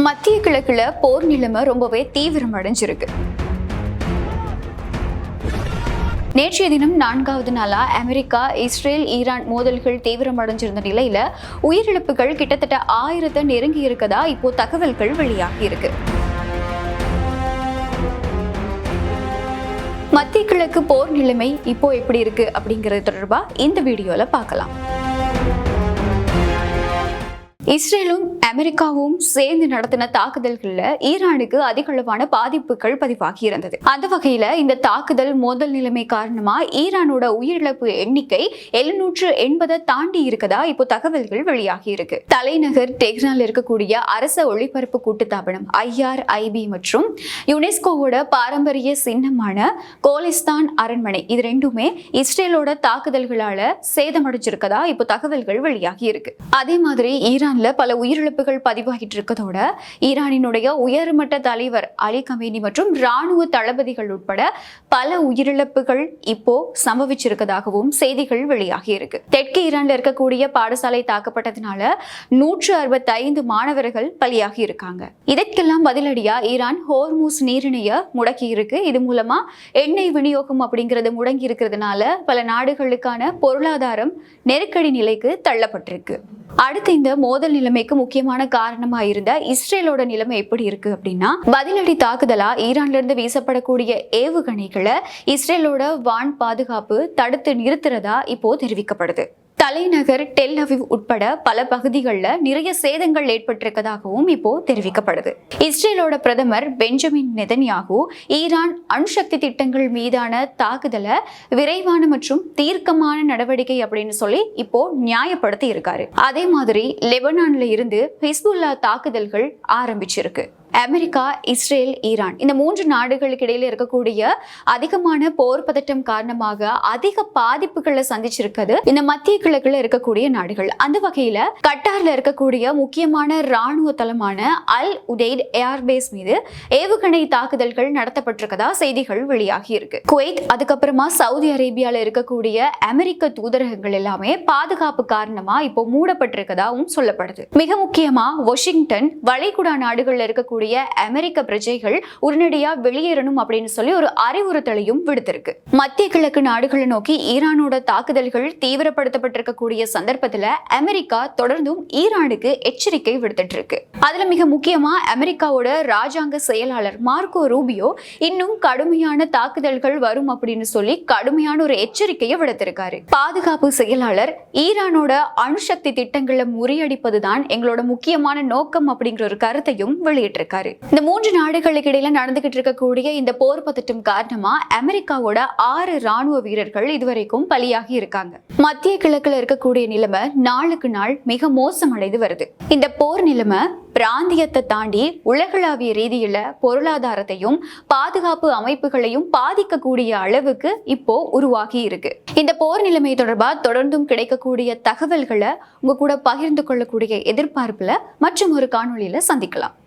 மத்திய கிழக்குல போர் நிலைமை ரொம்பவே தீவிரம் அடைஞ்சிருக்கு. நேற்றைய தினம் 4வது நாளா அமெரிக்கா, இஸ்ரேல், ஈரான் மோதல்கள் தீவிரம் அடைஞ்சிருந்த நிலையில உயிரிழப்புகள் கிட்டத்தட்ட 1000 நெருங்கி இருக்கதா இப்போ தகவல்கள் வெளியாகி இருக்கு. மத்திய கிழக்கு போர் நிலைமை இப்போ எப்படி இருக்கு அப்படிங்கிறது தொடர்பா இந்த வீடியோல பார்க்கலாம். இஸ்ரேலும் அமெரிக்காவும் சேர்ந்து நடத்தின தாக்குதல்கள்ல ஈரானுக்கு அதிக அளவான பாதிப்புகள் பதிவாகி இருந்தது. அந்த வகையில இந்த தாக்குதல் மோதல் நிலைமை காரணமா ஈரானோட உயிரிழப்பு எண்ணிக்கை 780 தாண்டி இருக்கதா இப்போ தகவல்கள் வெளியாகி இருக்கு. தலைநகர் டெஹ்ரான்ல இருக்கக்கூடிய அரச ஒளிபரப்பு கூட்டுத்தாபனம் IRIB மற்றும் யுனெஸ்கோவோட பாரம்பரிய சின்னமான கோலிஸ்தான் அரண்மனை இது ரெண்டுமே இஸ்ரேலோட தாக்குதல்களால சேதமடைஞ்சிருக்கதா இப்போ தகவல்கள் வெளியாகி இருக்கு. அதே மாதிரி ஈரான்ல பல உயிரிழப்புகள் பதிவாகிட்டு இருக்கதோட ஈரானினுடைய உயர்மட்ட தலைவர் அலி கமேனி மற்றும் ராணுவ தளபதிகள் உட்பட பல உயிரிழப்புகள் இப்போ சம்பவிச்சிருக்கதாகவும் செய்திகள் வெளியாகி இருக்கு. தெற்கு ஈரான்ல இருக்கக்கூடிய பாடசாலை தாக்கப்பட்டதுனால 165 மாணவர்கள் பலியாகி இருக்காங்க. இதற்கெல்லாம் பதிலடியா ஈரான் ஹோர்மூஸ் நீரிணைய முடக்கி இருக்கு. இது மூலமா எண்ணெய் விநியோகம் அப்படிங்கிறது முடங்கி இருக்கிறதுனால பல நாடுகளுக்கான பொருளாதாரம் நெருக்கடி நிலைக்கு தள்ளப்பட்டிருக்கு. அடுத்து இந்த மோதல் நிலைமைக்கு முக்கியமான காரணமா இருந்த இஸ்ரேலோட நிலைமை எப்படி இருக்கு அப்படின்னா, பதிலடி தாக்குதலா ஈரான்ல இருந்து வீசப்படக்கூடிய ஏவுகணைகளை இஸ்ரேலோட வான் பாதுகாப்பு தடுத்து நிறுத்துறதா இப்போ தெரிவிக்கப்படுது. தலைநகர் டெல் அவிவ் உட்பட பல பகுதிகளில் நிறைய சேதங்கள் ஏற்பட்டிருக்கதாகவும் இப்போ தெரிவிக்கப்படுது. இஸ்ரேலோட பிரதமர் பெஞ்சமின் நெதன்யாகு ஈரான் அணுசக்தி திட்டங்கள் மீதான தாக்குதலை விரைவான மற்றும் தீர்க்கமான நடவடிக்கை அப்படின்னு சொல்லி இப்போ நியாயப்படுத்தி இருக்காரு. அதே மாதிரி லெபனான்ல இருந்து ஹிஸ்புல்லா தாக்குதல்கள் ஆரம்பிச்சிருக்கு. அமெரிக்கா, இஸ்ரேல், ஈரான் இந்த 3 நாடுகளுக்கு இடையில இருக்கக்கூடிய அதிகமான போர் பதட்டம் காரணமாக அதிக பாதிப்புகளை சந்திச்சிருக்கிறது இந்த மத்திய கிழக்குல இருக்கக்கூடிய நாடுகள். அந்த வகையில கட்டார்ல இருக்கக்கூடிய முக்கியமான ராணுவ தளமான அல் உதெய்த் ஏர்பேஸ் மீது ஏவுகணை தாக்குதல்கள் நடத்தப்பட்டிருக்கதா செய்திகள் வெளியாகி இருக்கு. குவைத், அதுக்கப்புறமா சவுதி அரேபியால இருக்கக்கூடிய அமெரிக்க தூதரகங்கள் எல்லாமே பாதுகாப்பு காரணமா இப்போ மூடப்பட்டிருக்கதாவும் சொல்லப்படுது. மிக முக்கியமா வாஷிங்டன் வளைகுடா நாடுகள்ல இருக்கக்கூடிய அமெரிக்க பிரஜைகள் உடனடியா வெளியேறணும் அப்படின்னு சொல்லி ஒரு அறிவுறுத்தலையும் விடுத்திருக்கு. மத்திய கிழக்கு நாடுகளை நோக்கி ஈரானோட தாக்குதல்கள் தீவிரப்படுத்தப்பட்டிருக்கக்கூடிய சந்தர்ப்பத்துல அமெரிக்கா தொடர்ந்தும் ஈரானுக்கு எச்சரிக்கை விடுத்துட்டு இருக்கு. அதுல மிக முக்கியமா அமெரிக்காவோட ராஜாங்க செயலாளர் மார்க்கோ ரூபியோ இன்னும் கடுமையான தாக்குதல்கள் வரும் அப்படின்னு சொல்லி கடுமையான ஒரு எச்சரிக்கையை விடுத்திருக்காரு. பாதுகாப்பு செயலாளர் ஈரானோட அணுசக்தி திட்டங்களை முறியடிப்பதுதான் எங்களோட முக்கியமான நோக்கம் அப்படிங்கிற ஒரு கருத்தையும் வெளியிட்டிருக்காரு. இந்த 3 நாடுகளுக்கு இடையில நடந்துகிட்டு இருக்கக்கூடிய இந்த போர் பதட்டம் காரணமா அமெரிக்காவோட 6 ராணுவ வீரர்கள் இதுவரைக்கும் பலியாகி இருக்காங்க. மத்திய கிழக்குல இருக்கக்கூடிய நிலைமை நாளுக்கு நாள் மிக மோசமடைந்து வருது. இந்த போர் நிலைமை பிராந்தியத்தை தாண்டி உலகளாவிய ரீதியில பொருளாதாரத்தையும் பாதுகாப்பு அமைப்புகளையும் பாதிக்கக்கூடிய அளவுக்கு இப்போ உருவாகி இருக்கு. இந்த போர் நிலைமை தொடர்பா தொடர்ந்தும் கிடைக்கக்கூடிய தகவல்களை உங்க கூட பகிர்ந்து கொள்ளக்கூடிய எதிர்பார்ப்புல மற்றும் ஒரு காணொளியில சந்திக்கலாம்.